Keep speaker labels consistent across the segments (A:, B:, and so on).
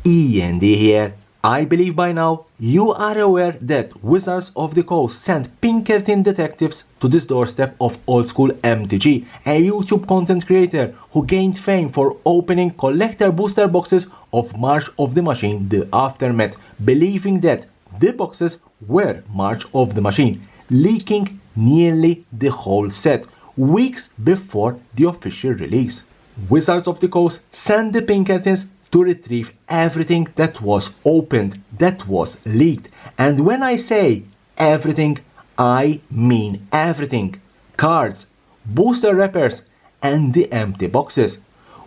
A: E.N.D here. I believe by now you are aware that Wizards of the Coast sent Pinkerton detectives to this doorstep of old school MTG, a YouTube content creator who gained fame for opening collector booster boxes of March of the Machine The Aftermath, believing that the boxes were March of the Machine, leaking nearly the whole set weeks before the official release. Wizards of the Coast sent the Pinkertons to retrieve everything that was opened, that was leaked. And when I say everything, I mean everything. Cards, booster wrappers, and the empty boxes.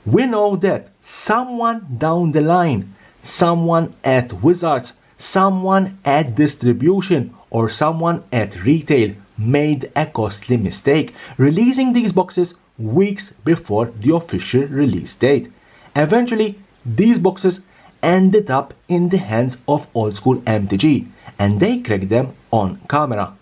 A: We know that someone down the line, someone at Wizards, someone at distribution, or someone at retail made a costly mistake, releasing these boxes weeks before the official release date. Eventually, these boxes ended up in the hands of old school MTG, and they cracked them on camera.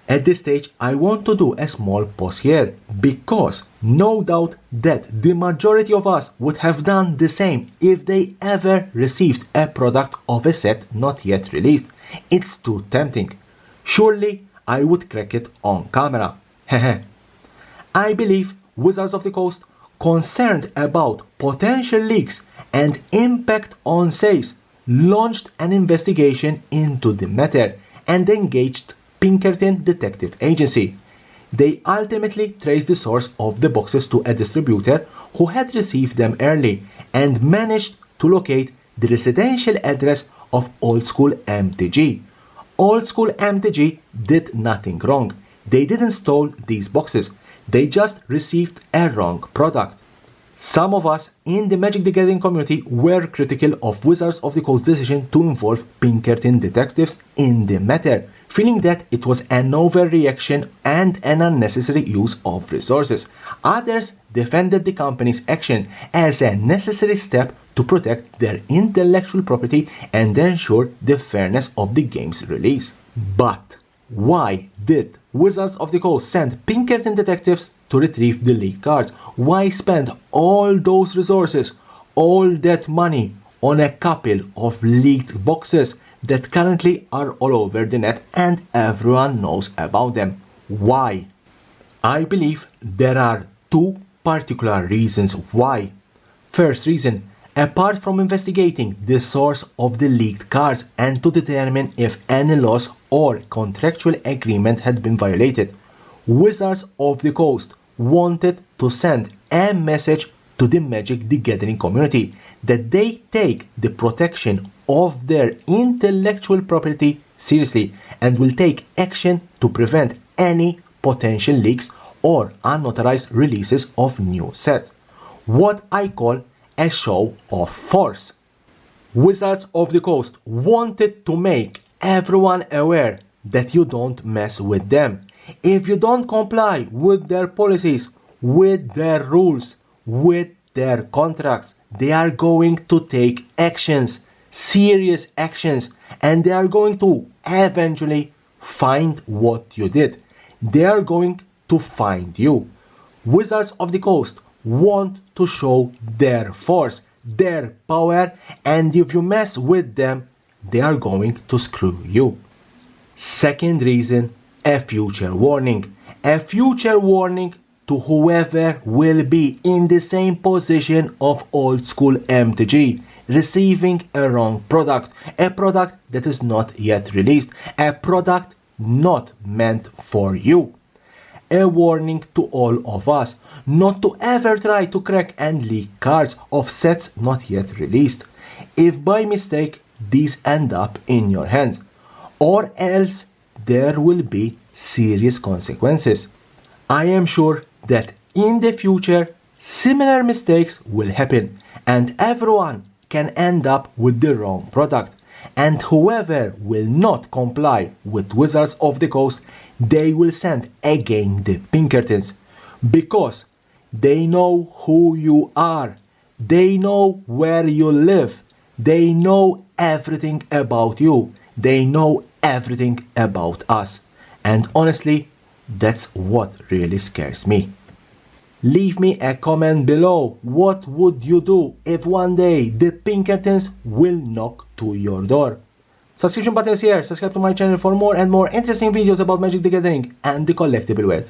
A: At this stage, I want to do a small pause here, because no doubt that the majority of us would have done the same if they ever received a product of a set not yet released. It's too tempting. Surely I would crack it on camera. I believe Wizards of the Coast, concerned about potential leaks and impact on sales, launched an investigation into the matter and engaged Pinkerton Detective Agency. They ultimately traced the source of the boxes to a distributor who had received them early and managed to locate the residential address of Old School MTG. Old School MTG did nothing wrong. They didn't steal these boxes. They just received a wrong product. Some of us in the Magic the Gathering community were critical of Wizards of the Coast's decision to involve Pinkerton detectives in the matter, feeling that it was an overreaction and an unnecessary use of resources. Others defended the company's action as a necessary step to protect their intellectual property and ensure the fairness of the game's release. But why did Wizards of the Coast send Pinkerton detectives to retrieve the leaked cards? Why spend all those resources, all that money on a couple of leaked boxes that currently are all over the net and everyone knows about them? Why? I believe there are two particular reasons why. First reason, apart from investigating the source of the leaked cards and to determine if any laws or contractual agreement had been violated, Wizards of the Coast wanted to send a message to the Magic the Gathering community that they take the protection of their intellectual property seriously and will take action to prevent any potential leaks or unauthorized releases of new sets. What I call a show of force. Wizards of the Coast wanted to make everyone aware that you don't mess with them. If you don't comply with their policies, with their rules, with their contracts, they are going to take actions, serious actions, and they are going to eventually find what you did. They are going to find you. Wizards of the Coast want to show their force, their power, and if you mess with them, they are going to screw you. Second reason, a future warning. A future warning to whoever will be in the same position of old school MTG, receiving a wrong product, a product that is not yet released, a product not meant for you. A warning to all of us not to ever try to crack and leak cards of sets not yet released, if by mistake these end up in your hands, or else there will be serious consequences. I am sure that in the future similar mistakes will happen and everyone can end up with the wrong product, and whoever will not comply with Wizards of the Coast, they will send again the Pinkertons, because they know who you are, they know where you live, they know everything about you, they know everything about us, and honestly, that's what really scares me. Leave me a comment below. What would you do if one day the Pinkertons will knock to your door? Subscription button is here. Subscribe to my channel for more and more interesting videos about Magic the Gathering and the collectible world.